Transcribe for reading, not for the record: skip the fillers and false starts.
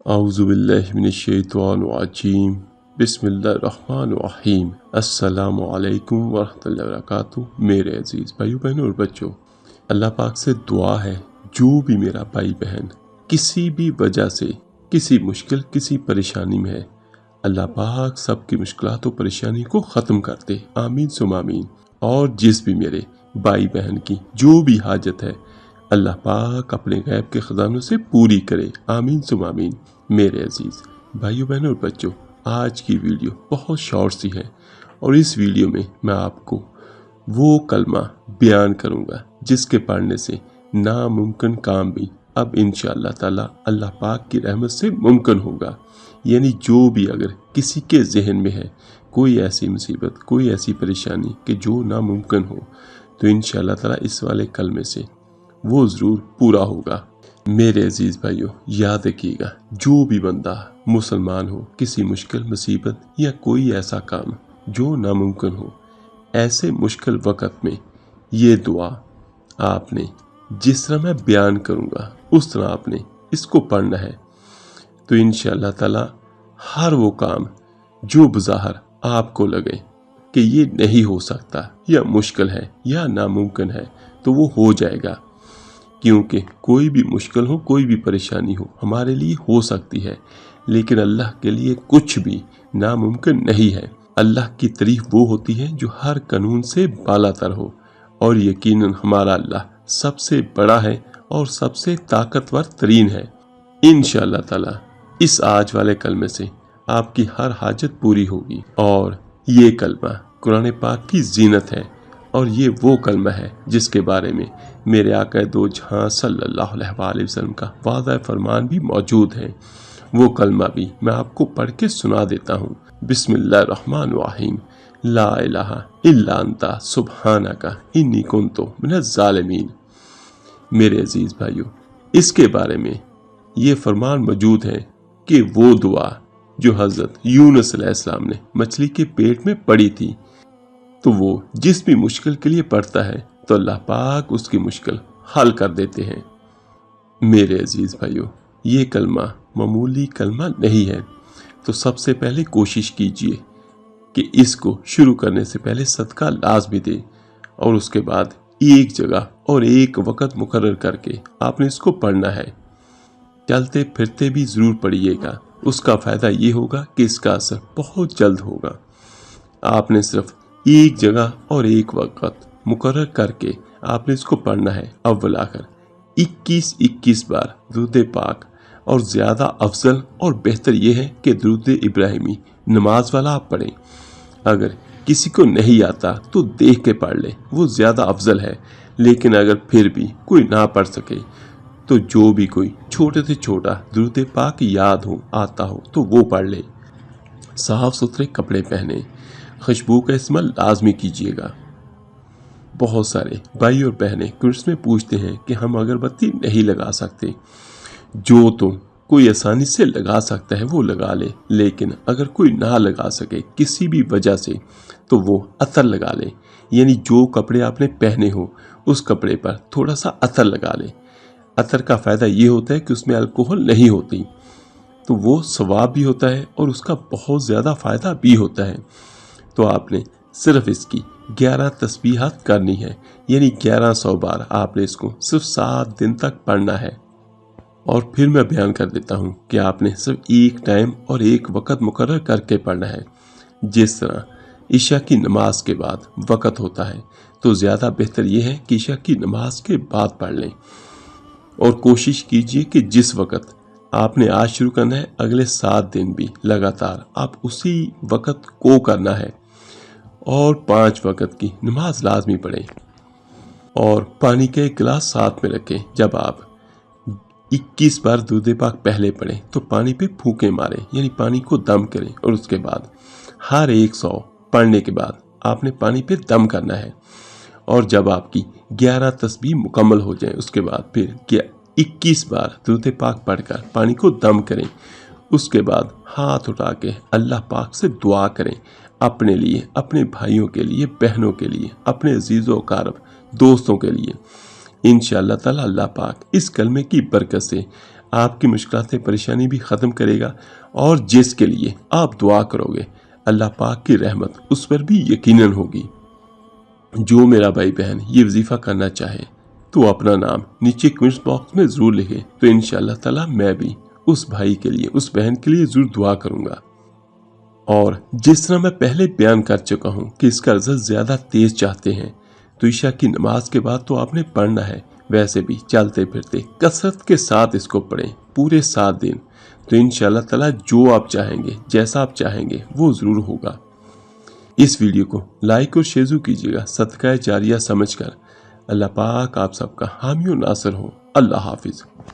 اعوذ باللہ من الشیطان الرجیم بسم اللہ الرحمن الرحیم السلام علیکم ورحمۃ اللہ وبرکاتہ۔ میرے عزیز بھائیو بہنوں اور بچوں، اللہ پاک سے دعا ہے جو بھی میرا بھائی بہن کسی بھی وجہ سے کسی مشکل کسی پریشانی میں ہے، اللہ پاک سب کی مشکلات و پریشانی کو ختم کر دے، آمین ثم آمین۔ اور جس بھی میرے بھائی بہن کی جو بھی حاجت ہے، اللہ پاک اپنے غیب کے خزانوں سے پوری کرے، آمین ثم آمین۔ میرے عزیز بھائیو بہنوں اور بچوں، آج کی ویڈیو بہت شارٹ سی ہے اور اس ویڈیو میں آپ کو وہ کلمہ بیان کروں گا جس کے پڑھنے سے ناممکن کام بھی اب انشاءاللہ تعالی اللہ پاک کی رحمت سے ممکن ہوگا۔ یعنی جو بھی اگر کسی کے ذہن میں ہے کوئی ایسی مصیبت کوئی ایسی پریشانی کہ جو ناممکن ہو، تو انشاءاللہ تعالی اس والے کلمے سے وہ ضرور پورا ہوگا۔ میرے عزیز بھائیو، یاد رکھیے گا، جو بھی بندہ مسلمان ہو، کسی مشکل مصیبت یا کوئی ایسا کام جو ناممکن ہو، ایسے مشکل وقت میں یہ دعا آپ نے جس طرح میں بیان کروں گا اس طرح آپ نے اس کو پڑھنا ہے، تو انشاءاللہ تعالی ہر وہ کام جو بظاہر آپ کو لگے کہ یہ نہیں ہو سکتا یا مشکل ہے یا ناممکن ہے، تو وہ ہو جائے گا۔ کیونکہ کوئی بھی مشکل ہو، کوئی بھی پریشانی ہو، ہمارے لیے ہو سکتی ہے، لیکن اللہ کے لیے کچھ بھی ناممکن نہیں ہے۔ اللہ کی تعریف وہ ہوتی ہے جو ہر قانون سے بالا تر ہو، اور یقیناً ہمارا اللہ سب سے بڑا ہے اور سب سے طاقتور ترین ہے۔ انشاءاللہ تعالی اس آج والے کلمے سے آپ کی ہر حاجت پوری ہوگی، اور یہ کلمہ قرآن پاک کی زینت ہے، اور یہ وہ کلمہ ہے جس کے بارے میں میرے آقا دو جہاں صلی اللہ علیہ وآلہ وسلم کا واضح فرمان بھی موجود ہے۔ وہ کلمہ بھی میں آپ کو پڑھ کے سنا دیتا ہوں۔ بسم اللہ الرحمن الرحیم، لا الہ الا انت سبحانک انی کنت من الظالمین۔ میرے عزیز بھائیو، اس کے بارے میں یہ فرمان موجود ہے کہ وہ دعا جو حضرت یونس علیہ السلام نے مچھلی کے پیٹ میں پڑی تھی، تو وہ جس بھی مشکل کے لیے پڑھتا ہے تو اللہ پاک اس کی مشکل حل کر دیتے ہیں۔ میرے عزیز بھائیو، یہ کلمہ معمولی کلمہ نہیں ہے، تو سب سے پہلے کوشش کیجئے کہ اس کو شروع کرنے سے پہلے صدقہ لازمی دے، اور اس کے بعد ایک جگہ اور ایک وقت مقرر کر کے آپ نے اس کو پڑھنا ہے۔ چلتے پھرتے بھی ضرور پڑھیے گا، اس کا فائدہ یہ ہوگا کہ اس کا اثر بہت جلد ہوگا۔ آپ نے صرف ایک جگہ اور ایک وقت مقرر کر کے آپ نے اس کو پڑھنا ہے۔ اول آخر 21 بار درود پاک، اور زیادہ افضل اور بہتر یہ ہے کہ درود ابراہیمی نماز والا آپ پڑھیں۔ اگر کسی کو نہیں آتا تو دیکھ کے پڑھ لے، وہ زیادہ افضل ہے، لیکن اگر پھر بھی کوئی نہ پڑھ سکے تو جو بھی کوئی چھوٹے سے چھوٹا درود پاک یاد ہو آتا ہو تو وہ پڑھ لے۔ صاف ستھرے کپڑے پہنے، خوشبو کا استعمال لازمی کیجیے گا۔ بہت سارے بھائی اور بہنیں کورس میں پوچھتے ہیں کہ ہم اگربتی نہیں لگا سکتے۔ جو تو کوئی آسانی سے لگا سکتا ہے وہ لگا لے، لیکن اگر کوئی نہ لگا سکے کسی بھی وجہ سے تو وہ عطر لگا لے۔ یعنی جو کپڑے آپ نے پہنے ہو اس کپڑے پر تھوڑا سا عطر لگا لے۔ عطر کا فائدہ یہ ہوتا ہے کہ اس میں الکوہل نہیں ہوتی، تو وہ ثواب بھی ہوتا ہے اور اس کا بہت زیادہ فائدہ بھی ہوتا ہے۔ تو آپ نے صرف اس کی 11 تسبیحات کرنی ہے، یعنی 1100 بار آپ نے اس کو صرف 7 دن تک پڑھنا ہے۔ اور پھر میں بیان کر دیتا ہوں کہ آپ نے صرف ایک ٹائم اور ایک وقت مقرر کر کے پڑھنا ہے۔ جس طرح عشاء کی نماز کے بعد وقت ہوتا ہے، تو زیادہ بہتر یہ ہے کہ عشاء کی نماز کے بعد پڑھ لیں، اور کوشش کیجئے کہ جس وقت آپ نے آج شروع کرنا ہے اگلے 7 دن بھی لگاتار آپ اسی وقت کو کرنا ہے، اور 5 وقت کی نماز لازمی پڑھیں، اور پانی کا ایک گلاس ساتھ میں رکھیں۔ جب آپ 21 بار درود پاک پہلے پڑھیں تو پانی پہ پھونکے ماریں، یعنی پانی کو دم کریں، اور اس کے بعد ہر 100 پڑھنے کے بعد آپ نے پانی پہ دم کرنا ہے۔ اور جب آپ کی 11 تسبیح مکمل ہو جائیں اس کے بعد پھر 21 بار درود پاک پڑھ کر پانی کو دم کریں۔ اس کے بعد ہاتھ اٹھا کے اللہ پاک سے دعا کریں، اپنے لیے، اپنے بھائیوں کے لیے، بہنوں کے لیے، اپنے عزیز و اقارب دوستوں کے لیے۔ انشاءاللہ تعالی اللہ پاک اس کلمے کی برکت سے آپ کی مشکلات پریشانی بھی ختم کرے گا، اور جس کے لیے آپ دعا کرو گے اللہ پاک کی رحمت اس پر بھی یقیناً ہوگی۔ جو میرا بھائی بہن یہ وظیفہ کرنا چاہے تو اپنا نام نیچے کمنٹس باکس میں ضرور لکھے، تو انشاءاللہ تعالی میں بھی اس بھائی کے لیے، اس بہن کے لیے ضرور دعا کروں گا۔ اور جس طرح میں پہلے بیان کر چکا ہوں کہ اس کا رزلٹ زیادہ تیز چاہتے ہیں تو عشاء کی نماز کے بعد تو آپ نے پڑھنا ہے، ویسے بھی چلتے پھرتے کثرت کے ساتھ اس کو پڑھیں پورے 7 دن، تو انشاءاللہ تعالی جو آپ چاہیں گے، جیسا آپ چاہیں گے وہ ضرور ہوگا۔ اس ویڈیو کو لائک اور شیئر کیجیے گا صدقہ جاریہ سمجھ کر۔ اللہ پاک آپ سب کا حامی و ناصر ہو۔ اللہ حافظ۔